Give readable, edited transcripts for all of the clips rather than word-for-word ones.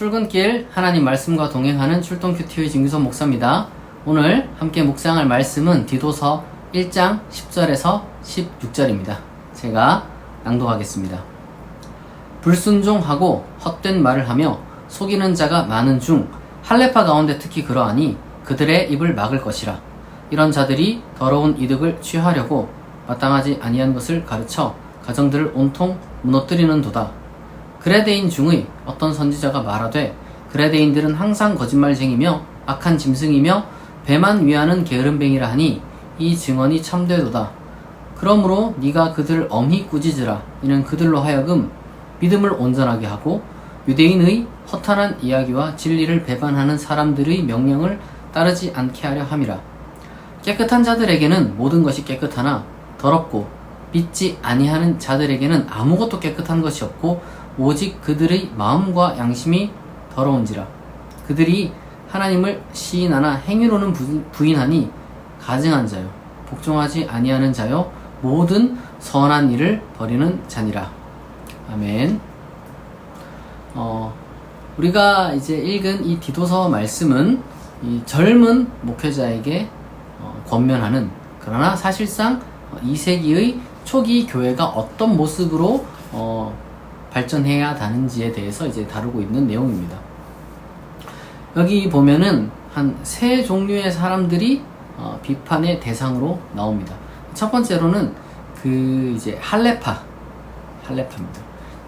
출근길 하나님 말씀과 동행하는 출동큐티의 진규선 목사입니다. 오늘 함께 묵상할 말씀은 디도서 1장 10절에서 16절입니다. 제가 낭독하겠습니다. 불순종하고 헛된 말을 하며 속이는 자가 많은 중 할례파 가운데 특히 그러하니 그들의 입을 막을 것이라. 이런 자들이 더러운 이득을 취하려고 마땅하지 아니한 것을 가르쳐 가정들을 온통 무너뜨리는도다. 그레데인 중의 어떤 선지자가 말하되 그레데인들은 항상 거짓말쟁이며 악한 짐승이며 배만 위하는 게으름뱅이라 하니 이 증언이 참되도다. 그러므로 네가 그들을 엄히 꾸짖으라. 이는 그들로 하여금 믿음을 온전하게 하고 유대인의 허탄한 이야기와 진리를 배반하는 사람들의 명령을 따르지 않게 하려 함이라. 깨끗한 자들에게는 모든 것이 깨끗하나 더럽고 믿지 아니하는 자들에게는 아무것도 깨끗한 것이 없고 오직 그들의 마음과 양심이 더러운지라. 그들이 하나님을 시인하나 행위로는 부인하니 가증한 자요 복종하지 아니하는 자요 모든 선한 일을 버리는 자니라. 아멘. 우리가 이제 읽은 이 디도서 말씀은 이 젊은 목회자에게 권면하는, 그러나 사실상 2세기의 초기 교회가 어떤 모습으로 발전해야 하는지에 대해서 이제 다루고 있는 내용입니다. 여기 보면은 한 세 종류의 사람들이 비판의 대상으로 나옵니다. 첫 번째로는 그 이제 할례파입니다.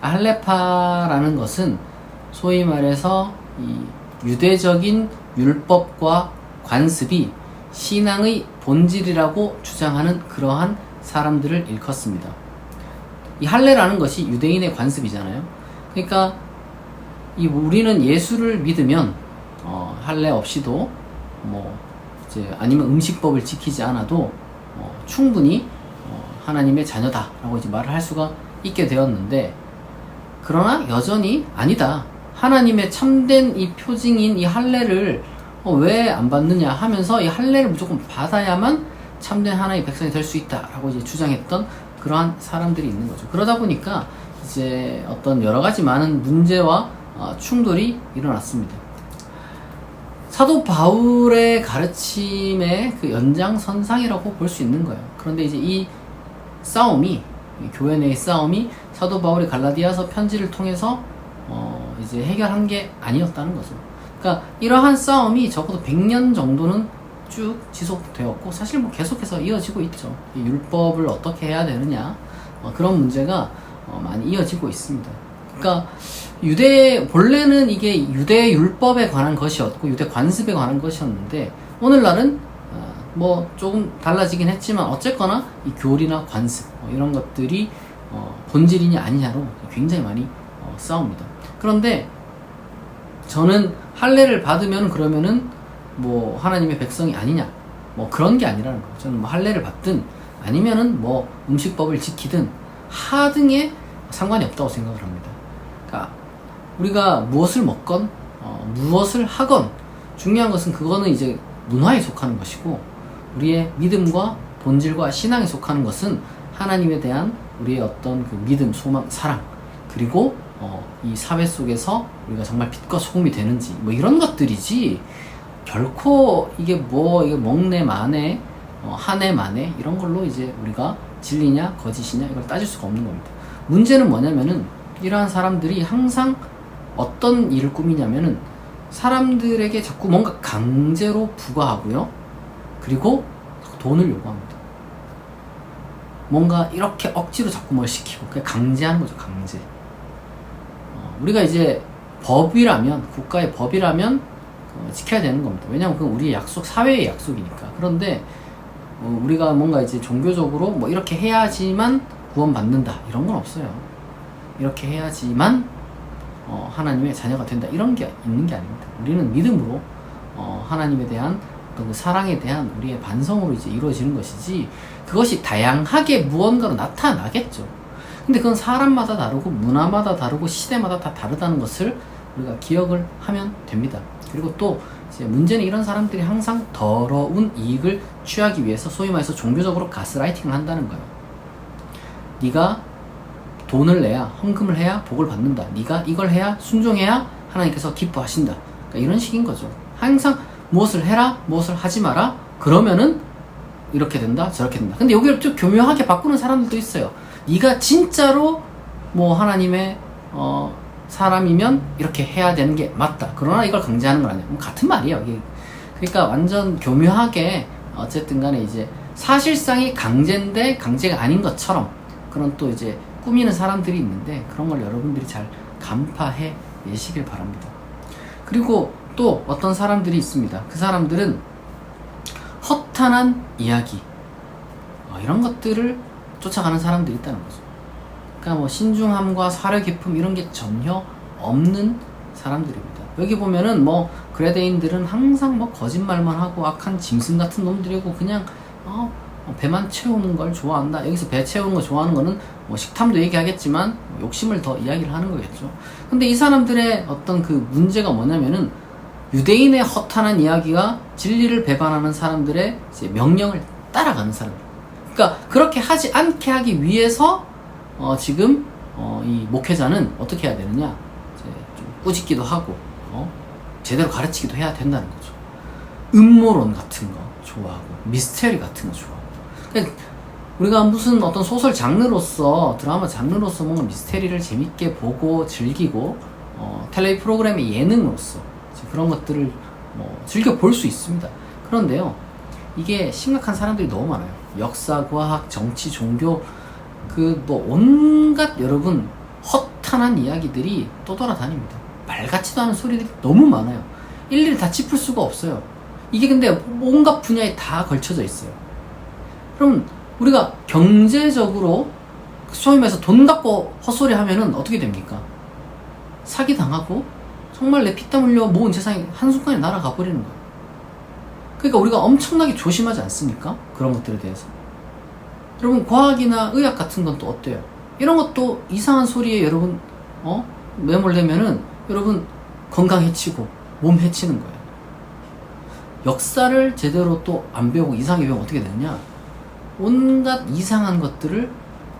할례파라는 것은 소위 말해서 이 유대적인 율법과 관습이 신앙의 본질이라고 주장하는 그러한 사람들을 일컫습니다. 이 할례라는 것이 유대인의 관습이잖아요. 그러니까 우리는 예수를 믿으면 할례 없이도 이제 아니면 음식법을 지키지 않아도 충분히 하나님의 자녀다라고 이제 말을 할 수가 있게 되었는데, 그러나 여전히 아니다. 하나님의 참된 이 표징인 이 할례를 왜 안 받느냐 하면서 이 할례를 무조건 받아야만 참된 하나님의 백성이 될 수 있다라고 이제 주장했던 그러한 사람들이 있는 거죠. 그러다 보니까 이제 어떤 여러 가지 많은 문제와 충돌이 일어났습니다. 사도 바울의 가르침의 그 연장선상이라고 볼 수 있는 거예요. 그런데 이제 이 싸움이, 교회 내의 싸움이 사도 바울이 갈라디아서 편지를 통해서 이제 해결한 게 아니었다는 거죠. 그러니까 이러한 싸움이 적어도 100년 정도는 쭉 지속되었고, 사실 계속해서 이어지고 있죠. 이 율법을 어떻게 해야 되느냐, 그런 문제가 많이 이어지고 있습니다. 그러니까 본래는 이게 유대 율법에 관한 것이었고 유대 관습에 관한 것이었는데, 오늘날은 조금 달라지긴 했지만 어쨌거나 이 교리나 관습 이런 것들이 본질이냐 아니냐로 굉장히 많이 싸웁니다. 그런데 저는 할례를 받으면 그러면은 하나님의 백성이 아니냐, 그런 게 아니라는 거예요. 저는 할례를 받든 아니면은 음식법을 지키든 하등에 상관이 없다고 생각을 합니다. 그러니까 우리가 무엇을 먹건 무엇을 하건 중요한 것은 그거는 이제 문화에 속하는 것이고, 우리의 믿음과 본질과 신앙에 속하는 것은 하나님에 대한 우리의 어떤 그 믿음, 소망, 사랑, 그리고 이 사회 속에서 우리가 정말 빛과 소금이 되는지 이런 것들이지, 결코 이게 먹네 마네 한 해 만에 이런 걸로 이제 우리가 진리냐 거짓이냐 이걸 따질 수가 없는 겁니다. 문제는 뭐냐면은 이러한 사람들이 항상 어떤 일을 꾸미냐면은 사람들에게 자꾸 뭔가 강제로 부과하고요, 그리고 돈을 요구합니다. 뭔가 이렇게 억지로 자꾸 뭘 시키고 그냥 강제하는 거죠. 강제. 우리가 이제 법이라면, 국가의 법이라면 지켜야 되는 겁니다. 왜냐하면 그건 우리의 약속, 사회의 약속이니까. 그런데 우리가 뭔가 이제 종교적으로 이렇게 해야지만 구원받는다 이런 건 없어요. 이렇게 해야지만 하나님의 자녀가 된다 이런 게 있는 게 아닙니다. 우리는 믿음으로 하나님에 대한 어떤 그 사랑에 대한 우리의 반성으로 이제 이루어지는 것이지, 그것이 다양하게 무언가로 나타나겠죠. 근데 그건 사람마다 다르고 문화마다 다르고 시대마다 다 다르다는 것을 우리가 기억을 하면 됩니다. 그리고 또 이제 문제는 이런 사람들이 항상 더러운 이익을 취하기 위해서 소위 말해서 종교적으로 가스라이팅을 한다는 거예요. 네가 돈을 내야, 헌금을 해야 복을 받는다. 네가 이걸 해야, 순종해야 하나님께서 기뻐하신다. 그러니까 이런 식인 거죠. 항상 무엇을 해라, 무엇을 하지 마라. 그러면은 이렇게 된다, 저렇게 된다. 근데 여기를 좀 교묘하게 바꾸는 사람들도 있어요. 네가 진짜로 뭐 하나님의 사람이면 이렇게 해야 되는 게 맞다. 그러나 이걸 강제하는 건 아니에요. 같은 말이에요. 이게. 그러니까 완전 교묘하게 어쨌든 간에 이제 사실상이 강제인데 강제가 아닌 것처럼 그런 또 이제 꾸미는 사람들이 있는데 그런 걸 여러분들이 잘 간파해 내시길 바랍니다. 그리고 또 어떤 사람들이 있습니다. 그 사람들은 허탄한 이야기 이런 것들을 쫓아가는 사람들이 있다는 거죠. 그러니까 뭐 신중함과 사려 깊음 이런 게 전혀 없는 사람들입니다. 여기 보면은 뭐 그레데인들은 항상 뭐 거짓말만 하고 악한 짐승 같은 놈들이고 그냥 배만 채우는 걸 좋아한다. 여기서 배 채우는 거 좋아하는 거는 뭐 식탐도 얘기하겠지만 욕심을 더 이야기를 하는 거겠죠. 근데 이 사람들의 어떤 그 문제가 뭐냐면은 유대인의 허탄한 이야기가 진리를 배반하는 사람들의 이제 명령을 따라가는 사람들. 그러니까 그렇게 하지 않게 하기 위해서 지금 이 목회자는 어떻게 해야 되느냐? 이제 좀 꾸짖기도 하고 제대로 가르치기도 해야 된다는 거죠. 음모론 같은 거 좋아하고 미스테리 같은 거 좋아하고. 그러니까 우리가 무슨 어떤 소설 장르로서 드라마 장르로서 뭔가 미스테리를 재밌게 보고 즐기고 텔레비 프로그램의 예능으로서 그런 것들을 뭐 즐겨 볼 수 있습니다. 그런데요, 이게 심각한 사람들이 너무 많아요. 역사, 과학, 정치, 종교 그 뭐 온갖 여러분 허탄한 이야기들이 떠돌아다닙니다. 말 같지도 않은 소리들이 너무 많아요. 일일이 다 짚을 수가 없어요. 이게 근데 온갖 분야에 다 걸쳐져 있어요. 그럼 우리가 경제적으로 소위 말해서 돈 갖고 헛소리 하면은 어떻게 됩니까? 사기 당하고 정말 내 피땀 흘려 모은 재산이 한순간에 날아가 버리는 거예요. 그러니까 우리가 엄청나게 조심하지 않습니까? 그런 것들에 대해서. 여러분 과학이나 의학 같은 건 또 어때요? 이런 것도 이상한 소리에 여러분 매몰되면은 여러분 건강 해치고 몸 해치는 거예요. 역사를 제대로 또 안 배우고 이상하게 배우면 어떻게 되느냐? 온갖 이상한 것들을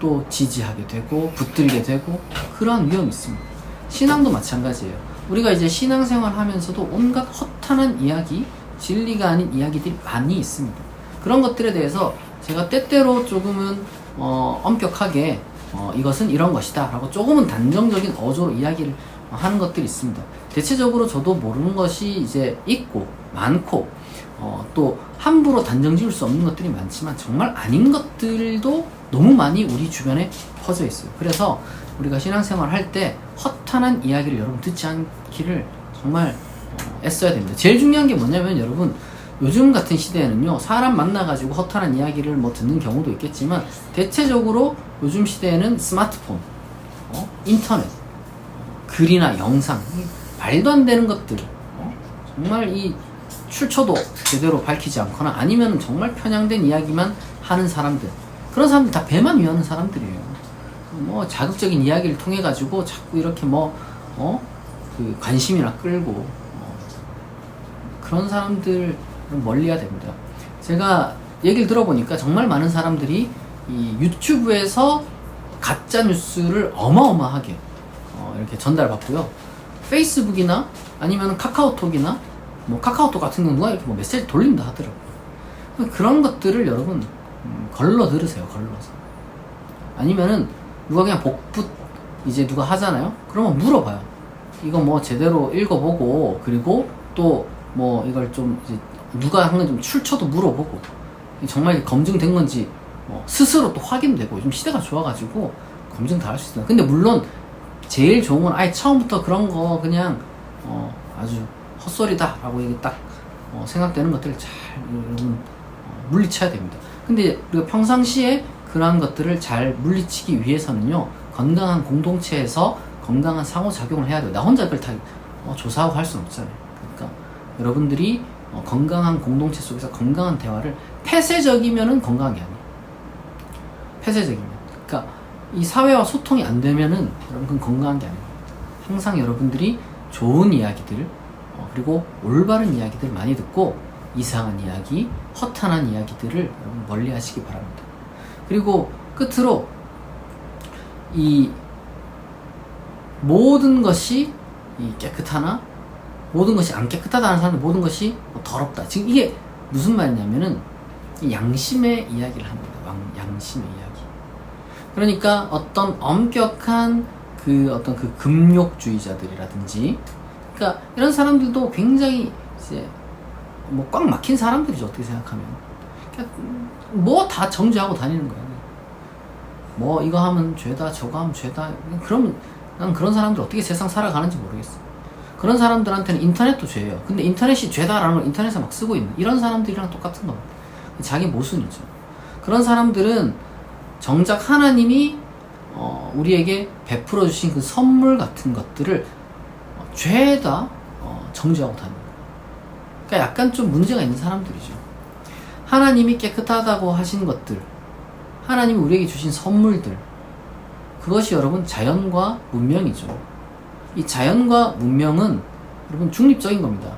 또 지지하게 되고 붙들게 되고 그러한 위험이 있습니다. 신앙도 마찬가지예요. 우리가 이제 신앙생활 하면서도 온갖 허탄한 이야기, 진리가 아닌 이야기들이 많이 있습니다. 그런 것들에 대해서 제가 때때로 조금은 엄격하게 이것은 이런 것이다 라고 조금은 단정적인 어조로 이야기를 하는 것들이 있습니다. 대체적으로 저도 모르는 것이 이제 있고 많고 또 함부로 단정 지을 수 없는 것들이 많지만 정말 아닌 것들도 너무 많이 우리 주변에 퍼져 있어요. 그래서 우리가 신앙생활 할 때 허탄한 이야기를 여러분 듣지 않기를 정말 애써야 됩니다. 제일 중요한 게 뭐냐면 여러분 요즘 같은 시대에는요 사람 만나가지고 허탄한 이야기를 뭐 듣는 경우도 있겠지만 대체적으로 요즘 시대에는 스마트폰, 인터넷, 글이나 영상 말도 안 되는 것들 정말 이 출처도 제대로 밝히지 않거나 아니면 정말 편향된 이야기만 하는 사람들 그런 사람들 다 배만 위하는 사람들이에요. 뭐 자극적인 이야기를 통해 가지고 자꾸 이렇게 그 관심이나 끌고 그런 사람들 멀리해야 됩니다. 제가 얘기를 들어보니까 정말 많은 사람들이 이 유튜브에서 가짜 뉴스를 어마어마하게 이렇게 전달받고요. 페이스북이나 아니면 카카오톡이나 뭐 카카오톡 같은 경우가 이렇게 뭐 메시지 돌린다 하더라고요. 그런 것들을 여러분 걸러 들으세요. 걸러서. 아니면은 누가 그냥 복붙 이제 누가 하잖아요. 그러면 물어봐요. 이거 뭐 제대로 읽어보고 그리고 또 뭐 이걸 좀 이제 누가 한 건 좀 출처도 물어보고 정말 검증된 건지 스스로 또 확인되고 요즘 시대가 좋아가지고 검증 다 할 수 있어요. 근데 물론 제일 좋은 건 아예 처음부터 그런 거 그냥 아주 헛소리다 라고 이게 딱 생각되는 것들을 잘 여러분 물리쳐야 됩니다. 근데 우리가 평상시에 그러한 것들을 잘 물리치기 위해서는요 건강한 공동체에서 건강한 상호작용을 해야 돼요. 나 혼자 그걸 다 조사하고 할 수는 없잖아요. 그러니까 여러분들이 건강한 공동체 속에서 건강한 대화를 폐쇄적이면은 건강한 게 아니에요. 폐쇄적이면. 그러니까 이 사회와 소통이 안 되면은 여러분 그건 건강한 게 아니에요. 항상 여러분들이 좋은 이야기들 그리고 올바른 이야기들 많이 듣고 이상한 이야기, 허탄한 이야기들을 여러분 멀리 하시기 바랍니다. 그리고 끝으로 이 모든 것이 이 깨끗하나 모든 것이 안 깨끗하다는 사람들 모든 것이 더럽다. 지금 이게 무슨 말이냐면은 양심의 이야기를 합니다. 양심의 이야기. 그러니까 어떤 엄격한 어떤 금욕주의자들이라든지, 그러니까 이런 사람들도 굉장히 이제 뭐 꽉 막힌 사람들이죠. 어떻게 생각하면. 그러니까 뭐 다 정죄하고 다니는 거예요. 뭐 이거 하면 죄다, 저거 하면 죄다. 그러면 난 그런 사람들 어떻게 세상 살아가는지 모르겠어. 그런 사람들한테는 인터넷도 죄예요. 근데 인터넷이 죄다라는 걸 인터넷에 막 쓰고 있는 이런 사람들이랑 똑같은 겁니다. 자기 모순이죠. 그런 사람들은 정작 하나님이 우리에게 베풀어 주신 그 선물 같은 것들을 죄다 정죄하고 다니는 거예요. 그러니까 약간 좀 문제가 있는 사람들이죠. 하나님이 깨끗하다고 하신 것들, 하나님이 우리에게 주신 선물들, 그것이 여러분 자연과 문명이죠. 이 자연과 문명은 여러분 중립적인 겁니다.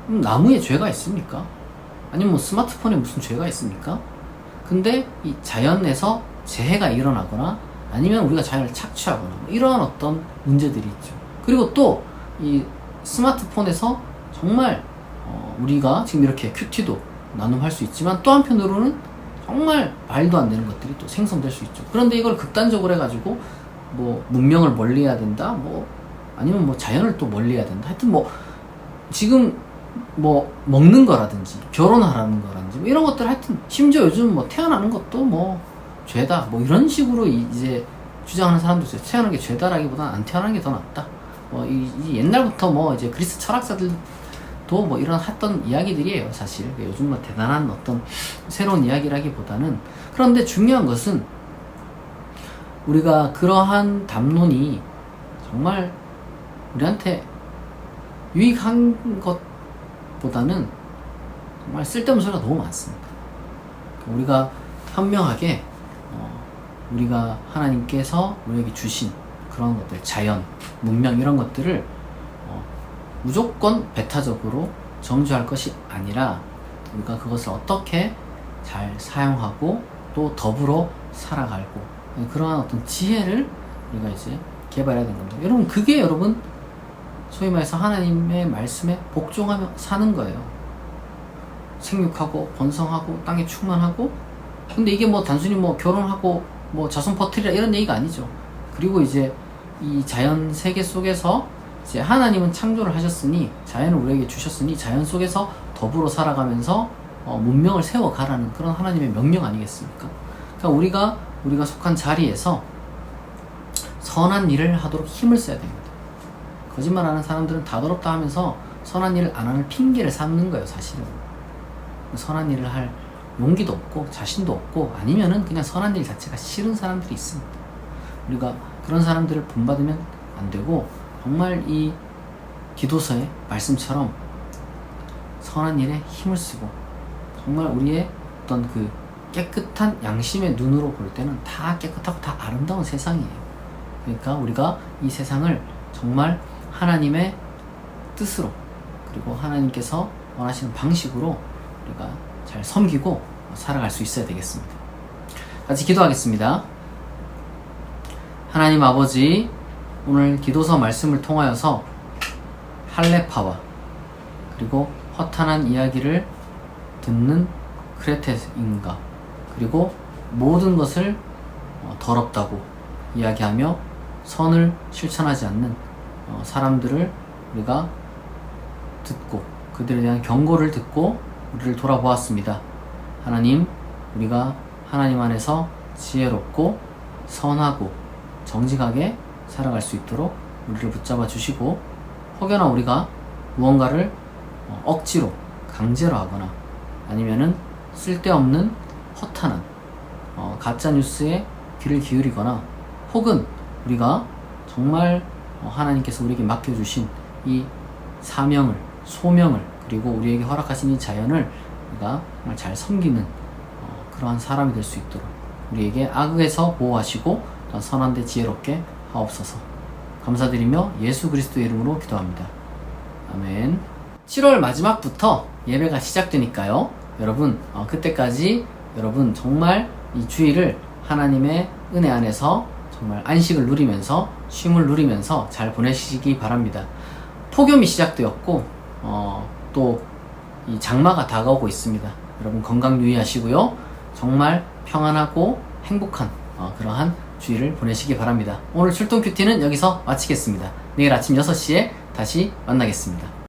나무에 죄가 있습니까? 아니면 뭐 스마트폰에 무슨 죄가 있습니까? 근데 이 자연에서 재해가 일어나거나 아니면 우리가 자연을 착취하거나 뭐 이러한 어떤 문제들이 있죠. 그리고 또 이 스마트폰에서 정말 우리가 지금 이렇게 큐티도 나눔할 수 있지만 또 한편으로는 정말 말도 안 되는 것들이 또 생성될 수 있죠. 그런데 이걸 극단적으로 해가지고 뭐 문명을 멀리해야 된다, 뭐 아니면 뭐 자연을 또 멀리해야 된다. 하여튼 뭐 지금 뭐 먹는 거라든지 결혼하라는 거라든지 뭐 이런 것들, 하여튼 심지어 요즘 뭐 태어나는 것도 뭐 죄다, 뭐 이런 식으로 이제 주장하는 사람도 있어요. 태어나는 게 죄다라기보다는 안 태어나는 게 더 낫다. 뭐 이 옛날부터 뭐 이제 그리스 철학자들도 뭐 이런 했던 이야기들이에요, 사실. 요즘 뭐 대단한 어떤 새로운 이야기라기보다는. 그런데 중요한 것은 우리가 그러한 담론이 정말 우리한테 유익한 것보다는 정말 쓸데없는 소리가 너무 많습니다. 우리가 현명하게 우리가 하나님께서 우리에게 주신 그런 것들, 자연, 문명 이런 것들을 무조건 배타적으로 정죄할 것이 아니라 우리가 그것을 어떻게 잘 사용하고 또 더불어 살아가고 그러한 어떤 지혜를 우리가 이제 개발해야 되는 겁니다. 여러분, 그게 여러분 소위 말해서 하나님의 말씀에 복종하며 사는 거예요. 생육하고 번성하고 땅에 충만하고. 근데 이게 뭐 단순히 뭐 결혼하고 뭐 자손 퍼뜨리라 이런 얘기가 아니죠. 그리고 이제 이 자연 세계 속에서 이제 하나님은 창조를 하셨으니, 자연을 우리에게 주셨으니 자연 속에서 더불어 살아가면서 문명을 세워가라는 그런 하나님의 명령 아니겠습니까? 그러니까 우리가 속한 자리에서 선한 일을 하도록 힘을 써야 됩니다. 거짓말하는 사람들은 다 더럽다 하면서 선한 일을 안 하는 핑계를 삼는 거예요, 사실은. 선한 일을 할 용기도 없고 자신도 없고, 아니면은 그냥 선한 일 자체가 싫은 사람들이 있습니다. 우리가 그런 사람들을 본받으면 안 되고, 정말 이 기도서의 말씀처럼 선한 일에 힘을 쓰고, 정말 우리의 어떤 그 깨끗한 양심의 눈으로 볼 때는 다 깨끗하고 다 아름다운 세상이에요. 그러니까 우리가 이 세상을 정말 하나님의 뜻으로, 그리고 하나님께서 원하시는 방식으로 우리가 잘 섬기고 살아갈 수 있어야 되겠습니다. 같이 기도하겠습니다. 하나님 아버지, 오늘 기도서 말씀을 통하여서 할례파와 그리고 허탄한 이야기를 듣는 크레테인가, 그리고 모든 것을 더럽다고 이야기하며 선을 실천하지 않는 사람들을 우리가 듣고 그들에 대한 경고를 듣고 우리를 돌아보았습니다. 하나님, 우리가 하나님 안에서 지혜롭고 선하고 정직하게 살아갈 수 있도록 우리를 붙잡아 주시고, 혹여나 우리가 무언가를 억지로 강제로 하거나 아니면은 쓸데없는 허탄한 가짜뉴스에 귀를 기울이거나, 혹은 우리가 정말 하나님께서 우리에게 맡겨주신 이 사명을, 소명을, 그리고 우리에게 허락하신 이 자연을 우리가 정말 잘 섬기는 그러한 사람이 될 수 있도록 우리에게 악에서 보호하시고 선한 데 지혜롭게 하옵소서. 감사드리며 예수 그리스도의 이름으로 기도합니다. 아멘. 7월 마지막부터 예배가 시작되니까요, 여러분 그때까지 여러분 정말 이 주일을 하나님의 은혜 안에서 정말 안식을 누리면서 쉼을 누리면서 잘 보내시기 바랍니다. 폭염이 시작되었고 또 이 장마가 다가오고 있습니다. 여러분 건강 유의하시고요. 정말 평안하고 행복한 그러한 주의를 보내시기 바랍니다. 오늘 출동 큐티는 여기서 마치겠습니다. 내일 아침 6시에 다시 만나겠습니다.